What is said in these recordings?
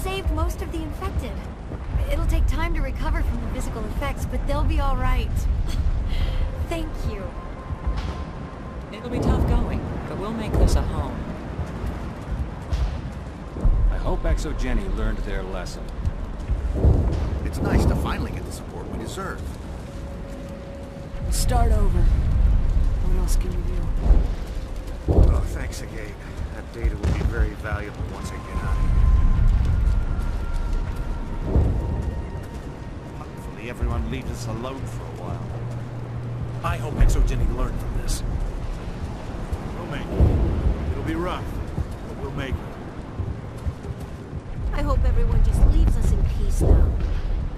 saved most of the infected. It'll take time to recover from the physical effects, but they'll be all right. Thank you. It'll be tough going, but we'll make this a home. I hope Exogeny learned their lesson. It's nice to finally get the support we deserve. Start over. What else can you do? Oh, thanks again. That data will be very valuable once I get out of here. Hopefully everyone leaves us alone for a while. I hope Exogeny learned from this. We'll make it. It'll be rough, but we'll make it. I hope everyone just leaves us in peace now.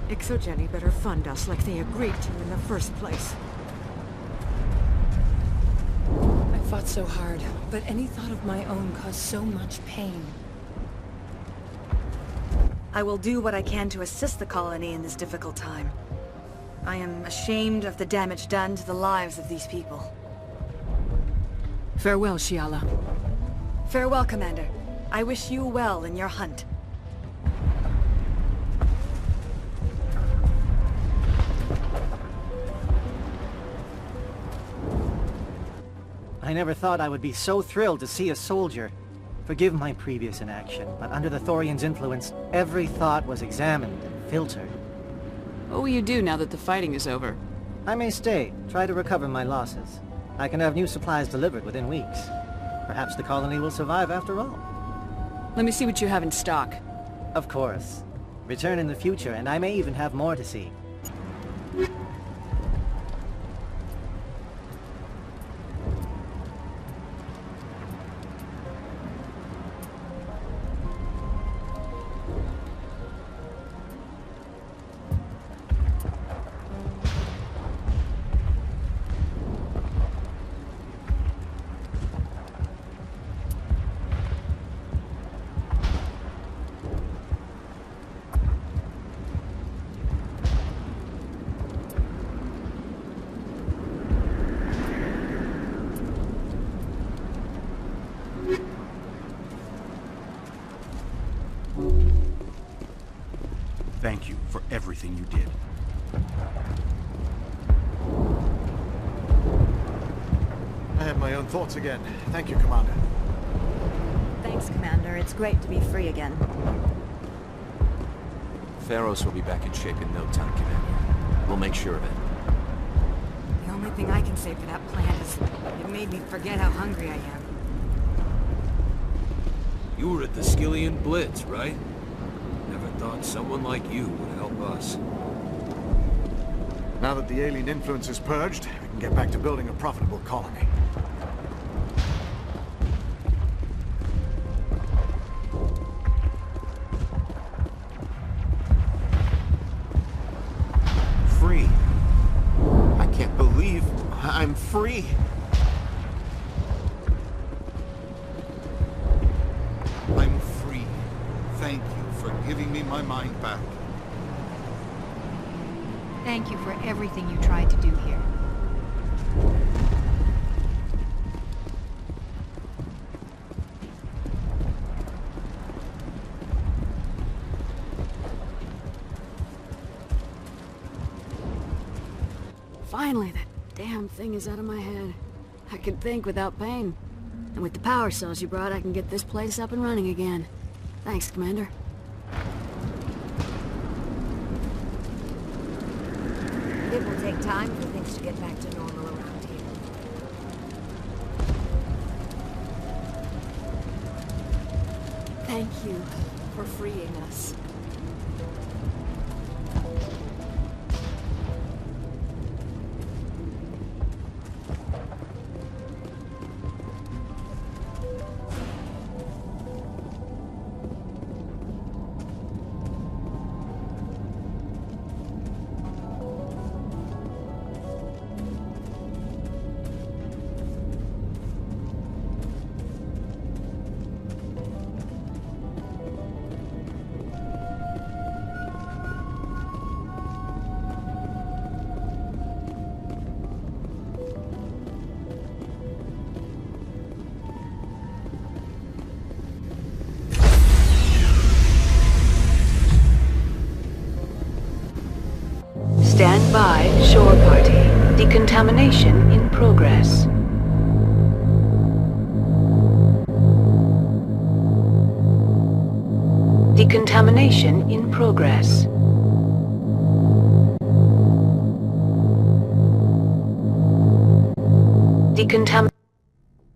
Exogeny better fund us like they agreed to in the first place. I fought so hard, but any thought of my own caused so much pain. I will do what I can to assist the colony in this difficult time. I am ashamed of the damage done to the lives of these people. Farewell, Shiala. Farewell, Commander. I wish you well in your hunt. I never thought I would be so thrilled to see a soldier. Forgive my previous inaction, but under the Thorian's influence, every thought was examined and filtered. What will you do now that the fighting is over? I may stay, try to recover my losses. I can have new supplies delivered within weeks. Perhaps the colony will survive after all. Let me see what you have in stock. Of course. Return in the future, and I may even have more to see. Thank you for everything you did. I have my own thoughts again. Thank you, Commander. Thanks, Commander. It's great to be free again. Pharos will be back in shape in no time, Commander. We'll make sure of it. The only thing I can say for that plan is it made me forget how hungry I am. You were at the Skillian Blitz, right? Never thought someone like you would help us. Now that the alien influence is purged, we can get back to building a profitable colony. Free. I can't believe I'm free. I'm free. Thank you for giving me my mind back. Thank you for everything you tried to do here. Finally, that damn thing is out of my head. I can think without pain. And with the power cells you brought, I can get this place up and running again. Thanks, Commander. It will take time for things to get back to normal around here. Thank you for freeing us. Decontamination in progress. Decontamination in progress.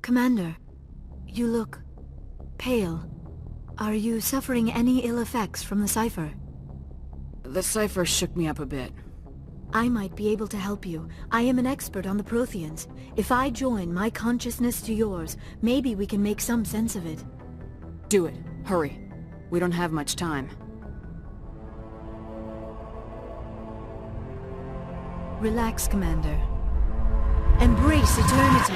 Commander, you look pale. Are you suffering any ill effects from the cipher? The cipher shook me up a bit. I might be able to help you. I am an expert on the Protheans. If I join my consciousness to yours, maybe we can make some sense of it. Do it. Hurry. We don't have much time. Relax, Commander. Embrace eternity.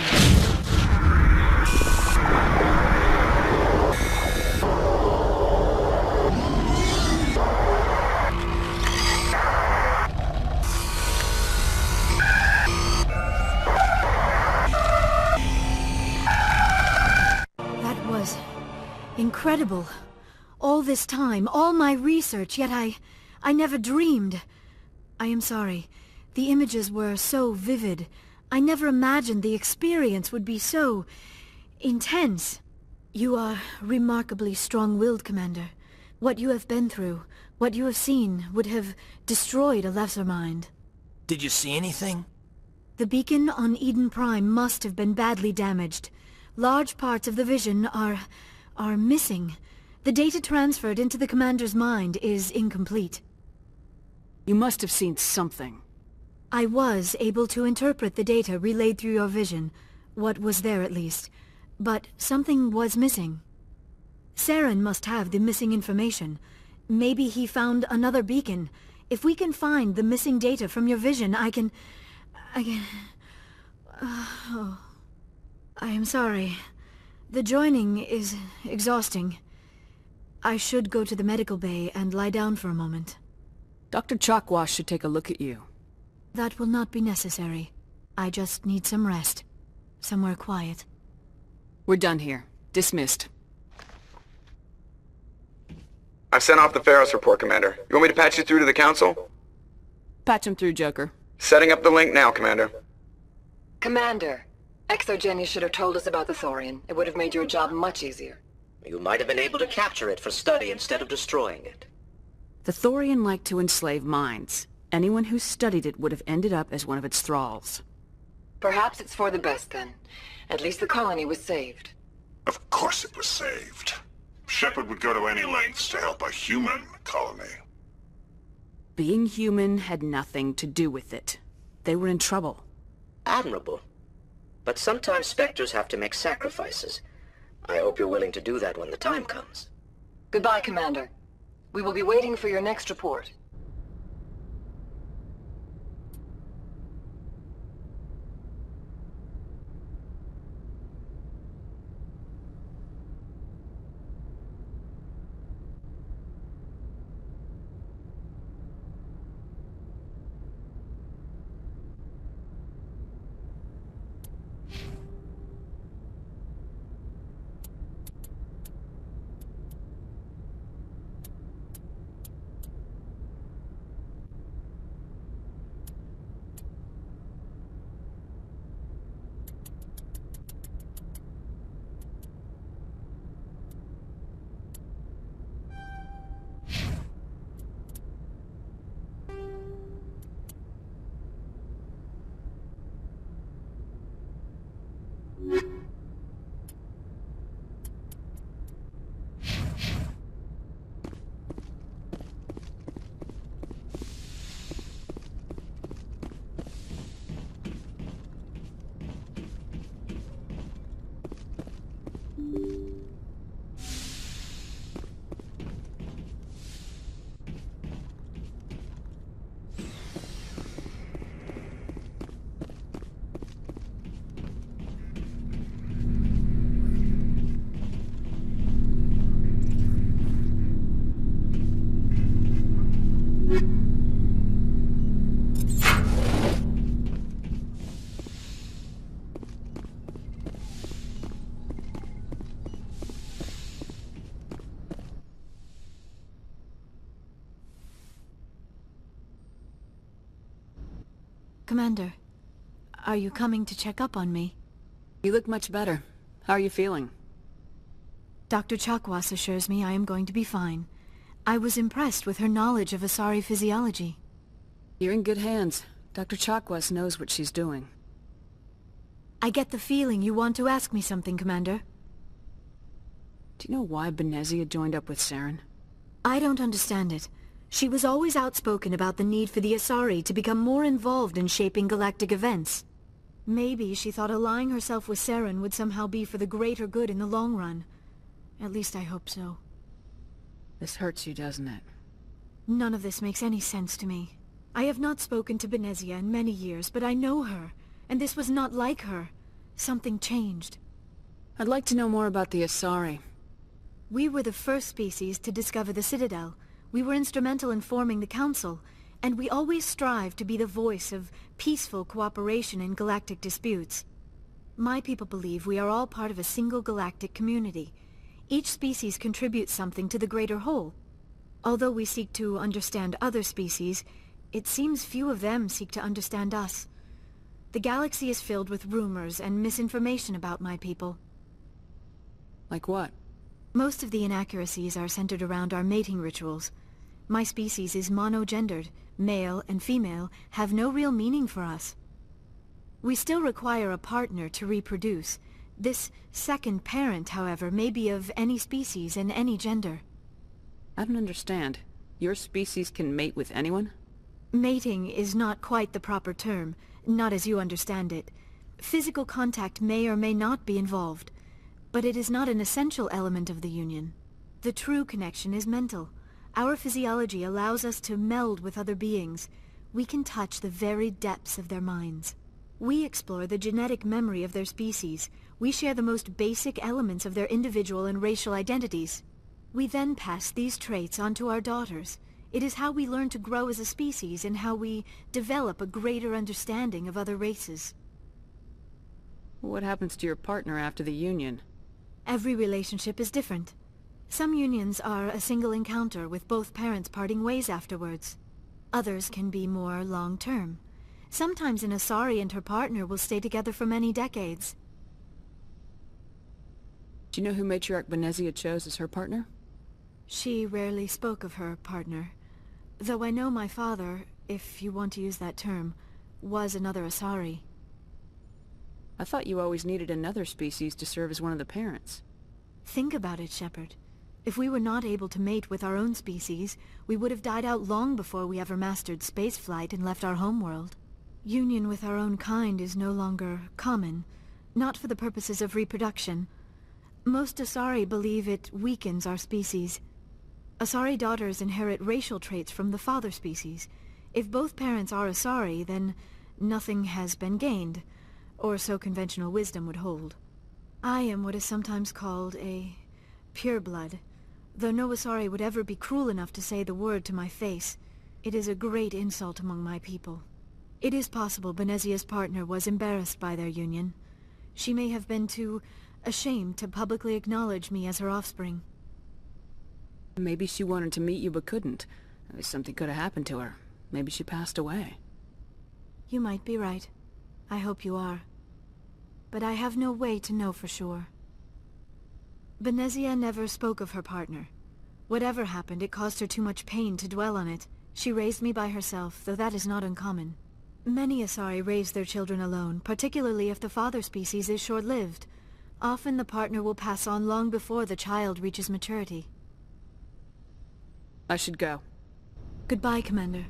That was incredible. All this time, all my research, yet I never dreamed. I am sorry. The images were so vivid. I never imagined the experience would be so intense. You are remarkably strong-willed, Commander. What you have been through, what you have seen, would have destroyed a lesser mind. Did you see anything? The beacon on Eden Prime must have been badly damaged. Large parts of the vision are missing. The data transferred into the Commander's mind is incomplete. You must have seen something. I was able to interpret the data relayed through your vision, what was there at least, but something was missing. Saren must have the missing information. Maybe he found another beacon. If we can find the missing data from your vision, I can... Oh. I am sorry. The joining is exhausting. I should go to the medical bay and lie down for a moment. Dr. Chalkwash should take a look at you. That will not be necessary. I just need some rest. Somewhere quiet. We're done here. Dismissed. I've sent off the Ferris report, Commander. You want me to patch you through to the Council? Patch him through, Joker. Setting up the link now, Commander. Commander, Exogeny should have told us about the Thorian. It would have made your job much easier. You might have been able to capture it for study instead of destroying it. The Thorian liked to enslave minds. Anyone who studied it would have ended up as one of its thralls. Perhaps it's for the best, then. At least the colony was saved. Of course it was saved. Shepard would go to any lengths to help a human colony. Being human had nothing to do with it. They were in trouble. Admirable. But sometimes Spectres have to make sacrifices. I hope you're willing to do that when the time comes. Goodbye, Commander. We will be waiting for your next report. Commander, Are you coming to check up on me? You look much better. How are you feeling? Dr. Chakwas assures me I am going to be fine. I was impressed with her knowledge of Asari physiology. You're in good hands. Dr. Chakwas knows what she's doing. I get the feeling you want to ask me something, Commander. Do you know why Benezia joined up with Saren? I don't understand it. She was always outspoken about the need for the Asari to become more involved in shaping galactic events. Maybe she thought allying herself with Saren would somehow be for the greater good in the long run. At least I hope so. This hurts you, doesn't it? None of this makes any sense to me. I have not spoken to Benezia in many years, but I know her, and this was not like her. Something changed. I'd like to know more about the Asari. We were the first species to discover the Citadel. We were instrumental in forming the Council, and we always strive to be the voice of peaceful cooperation in galactic disputes. My people believe we are all part of a single galactic community. Each species contributes something to the greater whole. Although we seek to understand other species, it seems few of them seek to understand us. The galaxy is filled with rumors and misinformation about my people. Like what? Most of the inaccuracies are centered around our mating rituals. My species is monogendered. Male and female have no real meaning for us. We still require a partner to reproduce. This second parent, however, may be of any species and any gender. I don't understand. Your species can mate with anyone? Mating is not quite the proper term, not as you understand it. Physical contact may or may not be involved, but it is not an essential element of the union. The true connection is mental. Our physiology allows us to meld with other beings. We can touch the very depths of their minds. We explore the genetic memory of their species. We share the most basic elements of their individual and racial identities. We then pass these traits on to our daughters. It is how we learn to grow as a species and how we develop a greater understanding of other races. What happens to your partner after the union? Every relationship is different. Some unions are a single encounter with both parents parting ways afterwards. Others can be more long-term. Sometimes an Asari and her partner will stay together for many decades. Do you know who Matriarch Benezia chose as her partner? She rarely spoke of her partner. Though I know my father, if you want to use that term, was another Asari. I thought you always needed another species to serve as one of the parents. Think about it, Shepard. If we were not able to mate with our own species, we would have died out long before we ever mastered spaceflight and left our homeworld. Union with our own kind is no longer common, not for the purposes of reproduction. Most Asari believe it weakens our species. Asari daughters inherit racial traits from the father species. If both parents are Asari, then nothing has been gained, or so conventional wisdom would hold. I am what is sometimes called a pureblood. Though no Asari would ever be cruel enough to say the word to my face, it is a great insult among my people. It is possible Benezia's partner was embarrassed by their union. She may have been too ashamed to publicly acknowledge me as her offspring. Maybe she wanted to meet you but couldn't. Something could have happened to her. Maybe she passed away. You might be right. I hope you are. But I have no way to know for sure. Benezia never spoke of her partner. Whatever happened, it caused her too much pain to dwell on it. She raised me by herself, though that is not uncommon. Many Asari raise their children alone, particularly if the father species is short-lived. Often the partner will pass on long before the child reaches maturity. I should go. Goodbye, Commander.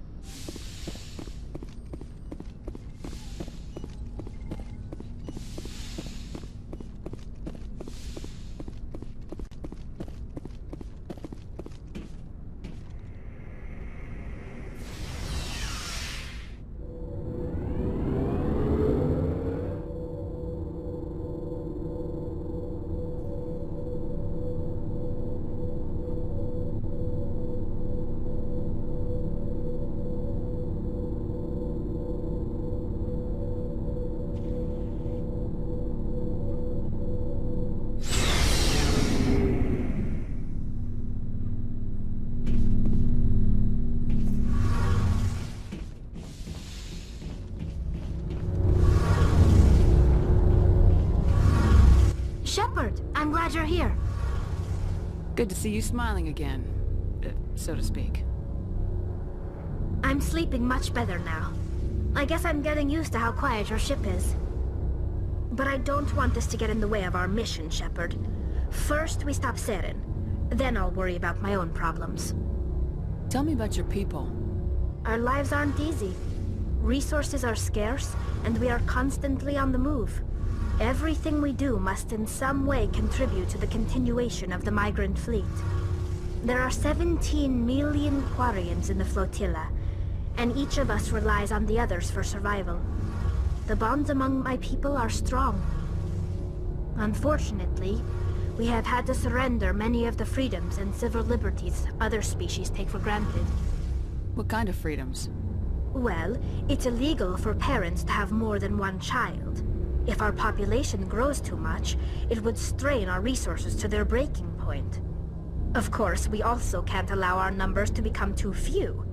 I'm glad you're here. Good to see you smiling again, so to speak. I'm sleeping much better now. I guess I'm getting used to how quiet your ship is. But I don't want this to get in the way of our mission, Shepard. First, we stop Saren. Then I'll worry about my own problems. Tell me about your people. Our lives aren't easy. Resources are scarce, and we are constantly on the move. Everything we do must in some way contribute to the continuation of the migrant fleet. There are 17 million Quarians in the flotilla, and each of us relies on the others for survival. The bonds among my people are strong. Unfortunately, we have had to surrender many of the freedoms and civil liberties other species take for granted. What kind of freedoms? Well, it's illegal for parents to have more than one child. If our population grows too much, it would strain our resources to their breaking point. Of course, we also can't allow our numbers to become too few.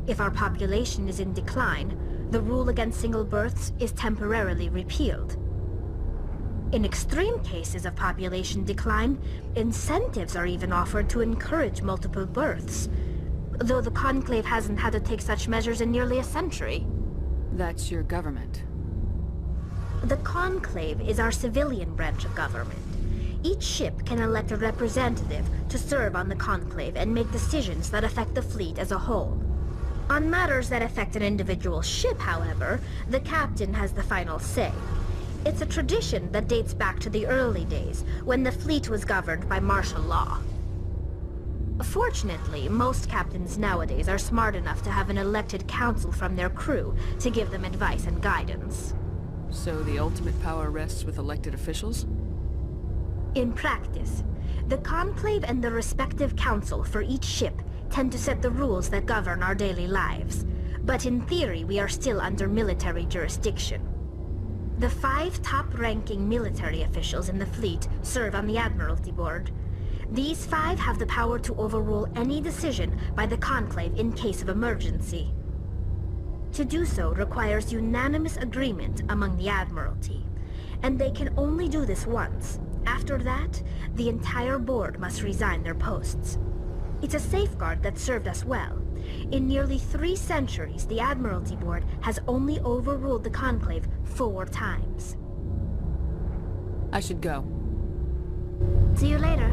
If our population is in decline, the rule against single births is temporarily repealed. In extreme cases of population decline, incentives are even offered to encourage multiple births, though the Conclave hasn't had to take such measures in nearly a century. That's your government. The Conclave is our civilian branch of government. Each ship can elect a representative to serve on the Conclave and make decisions that affect the fleet as a whole. On matters that affect an individual ship, however, the captain has the final say. It's a tradition that dates back to the early days, when the fleet was governed by martial law. Fortunately, most captains nowadays are smart enough to have an elected council from their crew to give them advice and guidance. So the ultimate power rests with elected officials? In practice, the Conclave and the respective council for each ship tend to set the rules that govern our daily lives. But in theory, we are still under military jurisdiction. The 5 top-ranking military officials in the fleet serve on the Admiralty Board. These 5 have the power to overrule any decision by the Conclave in case of emergency. To do so requires unanimous agreement among the Admiralty, and they can only do this once. After that, the entire board must resign their posts. It's a safeguard that served us well. In nearly 3 centuries, the Admiralty Board has only overruled the Conclave 4 times. I should go. See you later.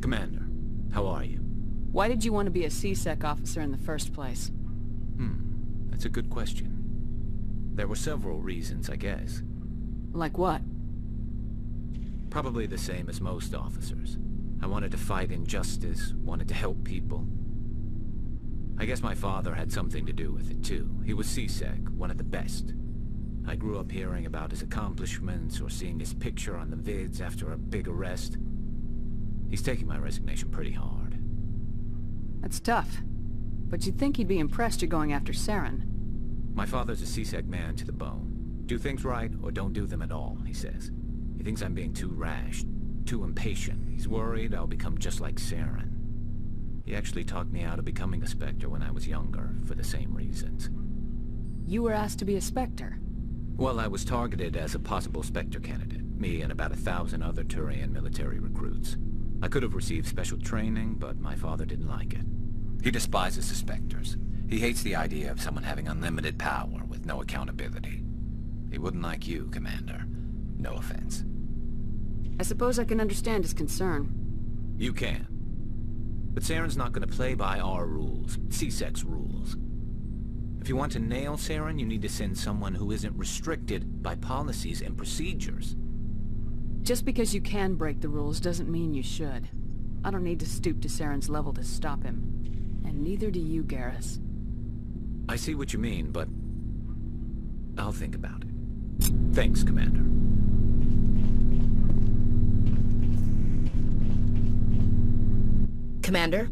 Commander, how are you? Why did you want to be a C-Sec officer in the first place? That's a good question. There were several reasons, I guess. Like what? Probably the same as most officers. I wanted to fight injustice, wanted to help people. I guess my father had something to do with it too. He was C-Sec, one of the best. I grew up hearing about his accomplishments or seeing his picture on the vids after a big arrest. He's taking my resignation pretty hard. That's tough. But you'd think he'd be impressed you're going after Saren. My father's a C-Sec man to the bone. Do things right or don't do them at all, he says. He thinks I'm being too rash, too impatient. He's worried I'll become just like Saren. He actually talked me out of becoming a Spectre when I was younger, for the same reasons. You were asked to be a Spectre? Well, I was targeted as a possible Spectre candidate. Me and about 1,000 other Turian military recruits. I could have received special training, but my father didn't like it. He despises the Spectres. He hates the idea of someone having unlimited power with no accountability. He wouldn't like you, Commander. No offense. I suppose I can understand his concern. You can. But Saren's not going to play by our rules, C-Sec's rules. If you want to nail Saren, you need to send someone who isn't restricted by policies and procedures. Just because you can break the rules doesn't mean you should. I don't need to stoop to Saren's level to stop him. And neither do you, Garrus. I see what you mean, but I'll think about it. Thanks, Commander. Commander?